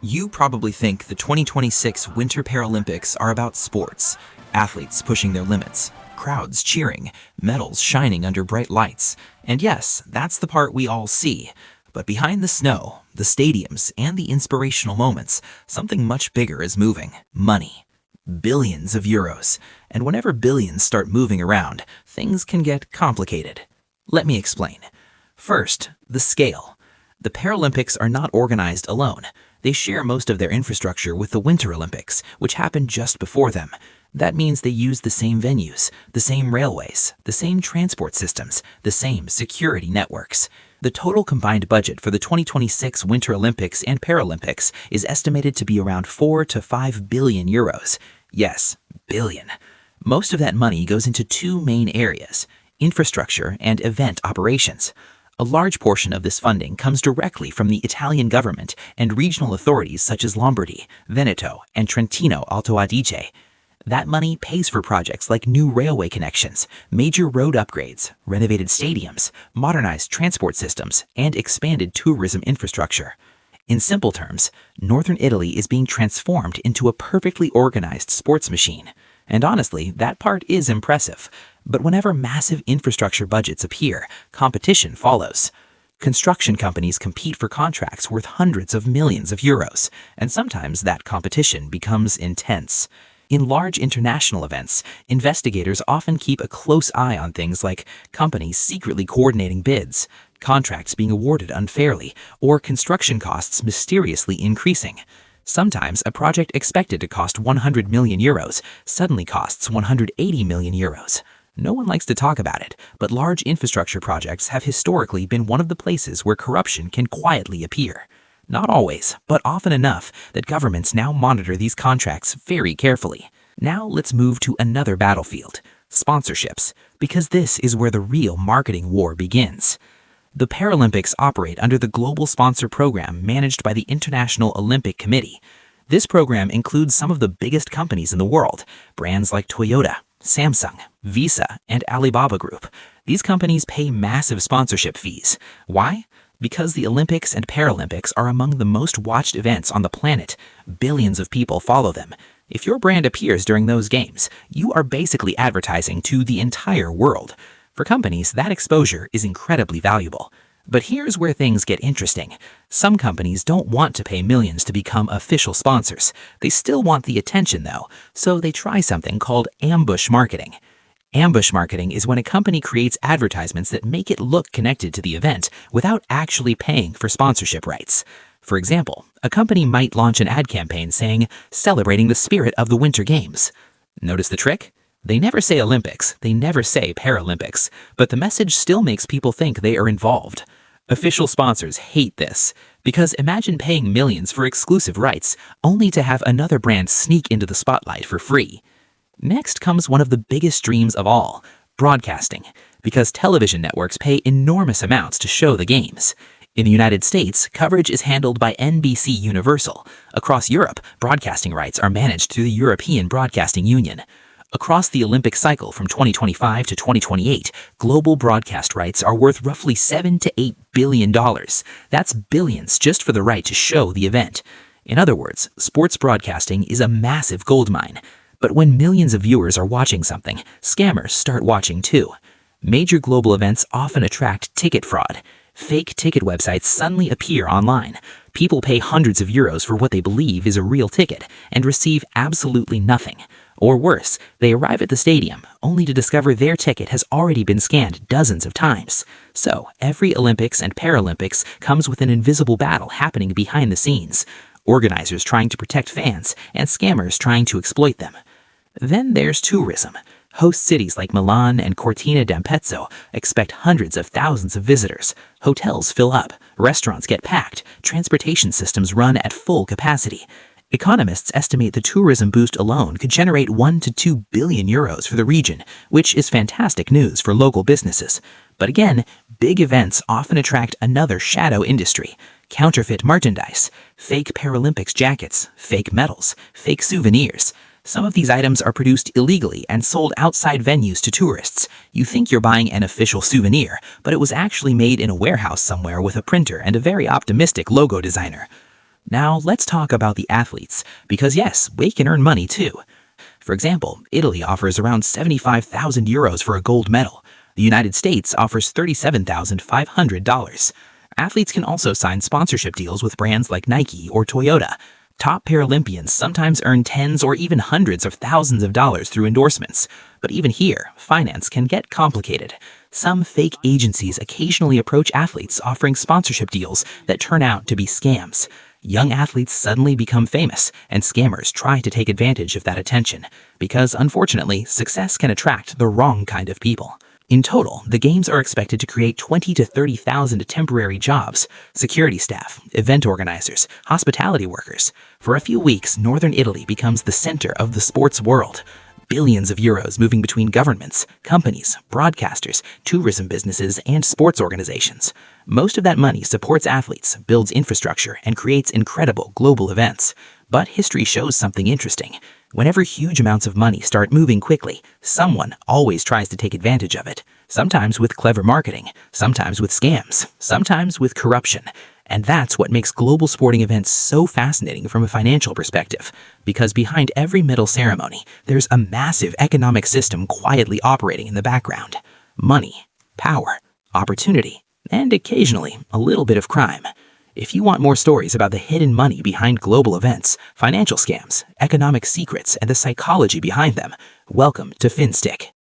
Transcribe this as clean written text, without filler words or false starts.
You probably think the 2026 Winter Paralympics are about sports, athletes pushing their limits, crowds cheering, medals shining under bright lights. And yes, that's the part we all see. But behind the snow, the stadiums, and the inspirational moments, something much bigger is moving. Money. Billions of euros. And whenever billions start moving around, things can get complicated. Let me explain. First, the scale. The Paralympics are not organized alone. They share most of their infrastructure with the Winter Olympics, which happened just before them. That means they use the same venues, the same railways, the same transport systems, the same security networks. The total combined budget for the 2026 Winter Olympics and Paralympics is estimated to be around 4 to 5 billion euros. Yes, billion. Most of that money goes into two main areas: infrastructure and event operations. A large portion of this funding comes directly from the Italian government and regional authorities such as Lombardy, Veneto, and Trentino Alto Adige. That money pays for projects like new railway connections, major road upgrades, renovated stadiums, modernized transport systems, and expanded tourism infrastructure. In simple terms, northern Italy is being transformed into a perfectly organized sports machine. And honestly, that part is impressive. But whenever massive infrastructure budgets appear, competition follows. Construction companies compete for contracts worth hundreds of millions of euros, and sometimes that competition becomes intense. In large international events, investigators often keep a close eye on things like companies secretly coordinating bids, contracts being awarded unfairly, or construction costs mysteriously increasing. Sometimes a project expected to cost 100 million euros suddenly costs 180 million euros. No one likes to talk about it, but large infrastructure projects have historically been one of the places where corruption can quietly appear. Not always, but often enough that governments now monitor these contracts very carefully. Now let's move to another battlefield: sponsorships, because this is where the real marketing war begins. The Paralympics operate under the Global Sponsor Program managed by the International Olympic Committee. This program includes some of the biggest companies in the world, brands like Toyota, Samsung, Visa, and Alibaba Group. These companies pay massive sponsorship fees. Why? Because the Olympics and Paralympics are among the most watched events on the planet. Billions of people follow them. If your brand appears during those games, you are basically advertising to the entire world. For companies, that exposure is incredibly valuable. But here's where things get interesting. Some companies don't want to pay millions to become official sponsors. They still want the attention, though, so they try something called ambush marketing. Ambush marketing is when a company creates advertisements that make it look connected to the event without actually paying for sponsorship rights. For example, a company might launch an ad campaign saying, "Celebrating the spirit of the Winter Games." Notice the trick? They never say Olympics, they never say Paralympics, but the message still makes people think they are involved. Official sponsors hate this, because imagine paying millions for exclusive rights, only to have another brand sneak into the spotlight for free. Next comes one of the biggest dreams of all: broadcasting, because television networks pay enormous amounts to show the games. In the United States, coverage is handled by NBC Universal. Across Europe, broadcasting rights are managed through the European Broadcasting Union. Across the Olympic cycle from 2025 to 2028, global broadcast rights are worth roughly $7 to $8 billion. That's billions just for the right to show the event. In other words, sports broadcasting is a massive goldmine. But when millions of viewers are watching something, scammers start watching too. Major global events often attract ticket fraud. Fake ticket websites suddenly appear online. People pay hundreds of euros for what they believe is a real ticket and receive absolutely nothing. Or worse, they arrive at the stadium only to discover their ticket has already been scanned dozens of times. So, every Olympics and Paralympics comes with an invisible battle happening behind the scenes. Organizers trying to protect fans and scammers trying to exploit them. Then there's tourism. Host cities like Milan and Cortina d'Ampezzo expect hundreds of thousands of visitors. Hotels fill up, restaurants get packed, transportation systems run at full capacity. Economists estimate the tourism boost alone could generate 1 to 2 billion euros for the region, which is fantastic news for local businesses. But again, big events often attract another shadow industry: counterfeit merchandise, fake Paralympics jackets, fake medals, fake souvenirs. Some of these items are produced illegally and sold outside venues to tourists. You think you're buying an official souvenir, but it was actually made in a warehouse somewhere with a printer and a very optimistic logo designer. Now, let's talk about the athletes, because yes, they can earn money too. For example, Italy offers around 75,000 euros for a gold medal. The United States offers $37,500. Athletes can also sign sponsorship deals with brands like Nike or Toyota. Top Paralympians sometimes earn tens or even hundreds of thousands of dollars through endorsements. But even here, finance can get complicated. Some fake agencies occasionally approach athletes offering sponsorship deals that turn out to be scams. Young athletes suddenly become famous, and scammers try to take advantage of that attention, because unfortunately, success can attract the wrong kind of people. In total, the Games are expected to create 20 to 30,000 temporary jobs: security staff, event organizers, hospitality workers. For a few weeks, northern Italy becomes the center of the sports world. Billions of euros moving between governments, companies, broadcasters, tourism businesses, and sports organizations. Most of that money supports athletes, builds infrastructure, and creates incredible global events. But history shows something interesting. Whenever huge amounts of money start moving quickly, someone always tries to take advantage of it. Sometimes with clever marketing, sometimes with scams, sometimes with corruption. And that's what makes global sporting events so fascinating from a financial perspective. Because behind every medal ceremony, there's a massive economic system quietly operating in the background. Money, power, opportunity, and occasionally a little bit of crime. If you want more stories about the hidden money behind global events, financial scams, economic secrets, and the psychology behind them, welcome to Finstick.